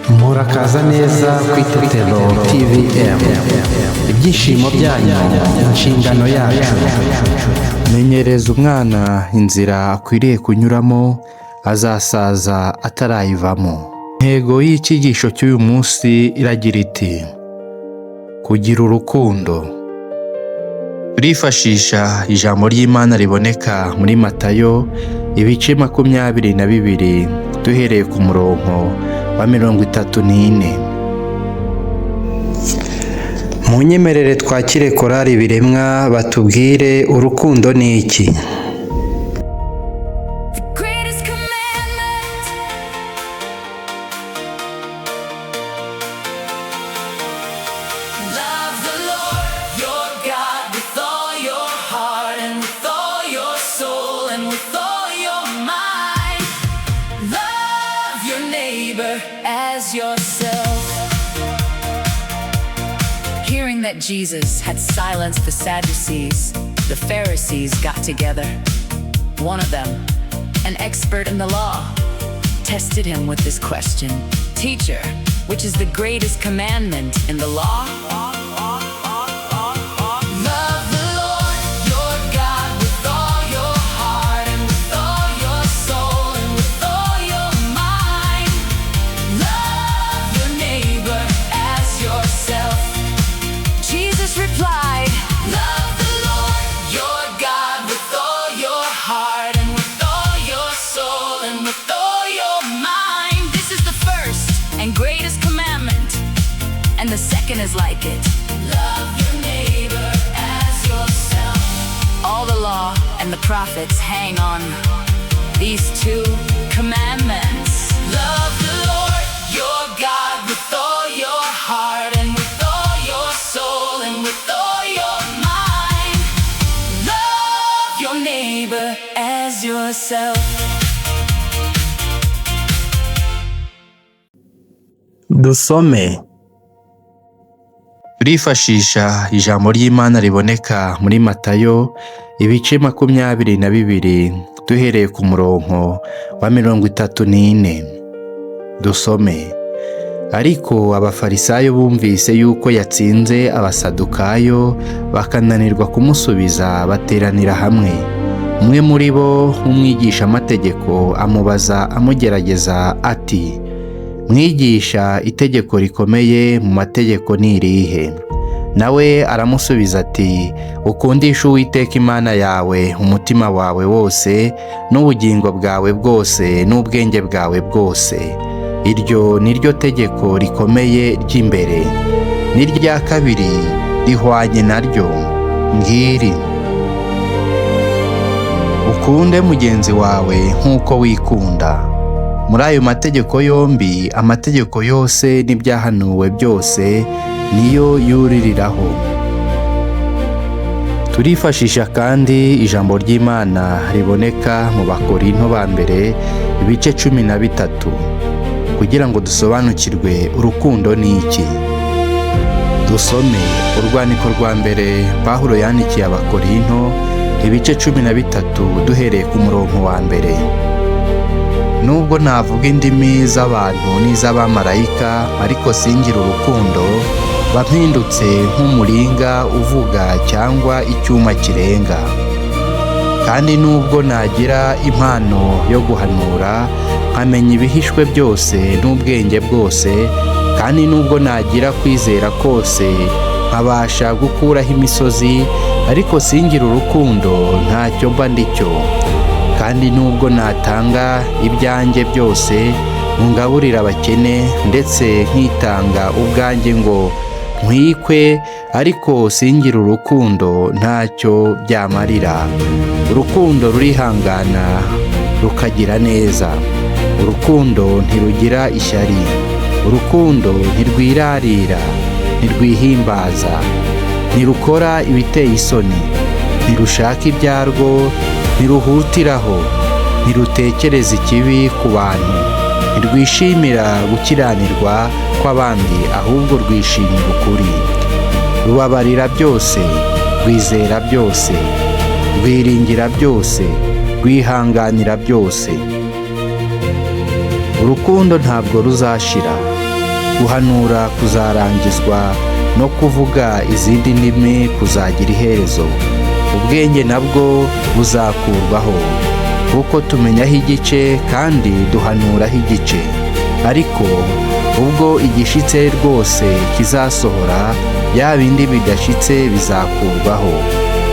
murakaza neza ku Itetero TVM, ibyishimo byanyu, inshingano yacu. Menyereza umwana inzira akwiriye kunyuramo, azasaza atarayivamo. Intego y'icyigisho cy'uyu munsi iragira iti kugira urukundo. Turifashisha ijambo ry'Imana riboneka muri Matayo ibice 22 duhereye ku murongo wa 34. Munyemerere twakire korali Biremwa batubwire urukundo ni iki. As yourself. Hearing that Jesus had silenced the Sadducees, the Pharisees got together. One of them, an expert in the law, tested him with this question: Teacher, which is the greatest commandment in the law? And the second is like it. Love your neighbor as yourself. All the law and the prophets hang on these two commandments. Love the Lord your God with all your heart and with all your soul and with all your mind. Love your neighbor as yourself. Dusome. Turifashisha ijambo ry'Imana riboneka muri Matayo ibice 22 duhereye ku murongo wa 34. Dusome. Ariko abafarisayo bumvise yuko yatsinze abasadukayo bakananirwa kumusubiza, bateranira hamwe. Umwe muri bo umwigisha amategeko amubaza amugerageza ati: Mwigisha, itegeko rikomeye mu mategeko ni irihe? Nawe aramusubiza ati: ukundisha Uwiteka Imana yawe umutima wawe wose n'ubugingo bwawe bwose n'ubwenge bwawe bwose. Iryo ni ryo tegeko rikomeye ry'imbere. N'irya kabiri rihwanye naryo, ngiri: ukunde mugenzi wawe nk'uko wikunda. Muri ayo mategeko yombi, amategeko yose n'ibyahanuwe byose niyo yuririraho. Turifashisha kandi ijambo ry'Imana riboneka mu Bakorinto ba mbere ibice 13 kugira ngo dusobanukirwe urukundo ni iki. Dusome urwandiko rwa mbere Pawulo yandikiye Abakorinto ibice 13 duhereye ku murongo wa mbere. Nubwo navuga indimi z'abantu n'iz'abamarayika, ariko singira urukundo, bampindutse nk'umuringa uvuga cyangwa icyuma kirenga. Kandi nubwo nagira impano yo guhanura, nkamenya ibihishwe byose n'ubwenge bwose, kandi nubwo nagira kwizera kose, nkabasha gukuraho imisozi, ariko singira urukundo, ntacyo mba ndicyo. Kandi nubwo natanga ibyanjye byose, ngaburira abakene, ndetse nkitanga ubwanjye ngo ntwikwe, ariko singira urukundo, ntacyo byamarira. Urukundo rurihangana rukagira neza. Urukundo ntirugira ishyari. Urukundo ntirwirarira, ntirwihimbaza, ntirukora ibiteye isoni, ntirushaka ibyarwo, ntiruhutiraho, ntirutekereza ikibi ku bantu, ntirwishimira gukiranirwa kw'abandi, ahubwo rwishimira ukuri. Rubabarira byose, rwizera byose, rwiringira byose, rwihanganira byose. Urukundo ntabwo ruzashira. guhanura kuzarangizwa no kuvuga izindi ndimi kuzagira iherezo. Ubwenge nabwo buzakurwaho, kuko tumenyaho igice kandi duhanuraho igice. Ariko ubwo igishitse rwose kizasohora, ya bindi bidashitse bizakurwaho.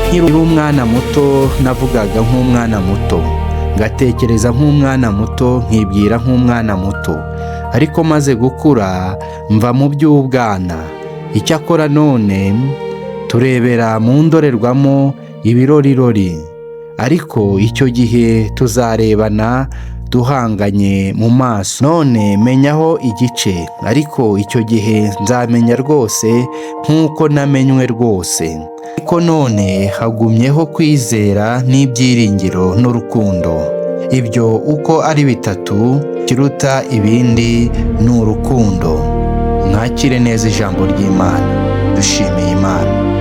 Nkiri umwana muto navugaga nk'umwana muto, ngatekereza nk'umwana muto, nkibwira nk'umwana muto. Ariko maze gukura mva mu by'ubwana. Icyakora none turebera mu ndorerwamo ibirorirori, ariko icyo gihe tuzarebana duhanganye mu maso. None menyaho igice, ariko icyo gihe nzamenya rwose nk'uko namenywe rwose. Ariko none hagumyeho kwizera n'ibyiringiro n'urukundo. Ibyo uko ari bitatu, kiruta ibindi ni urukundo. Mwakire neza ijambo ry'Imana. Dushimiye Imana.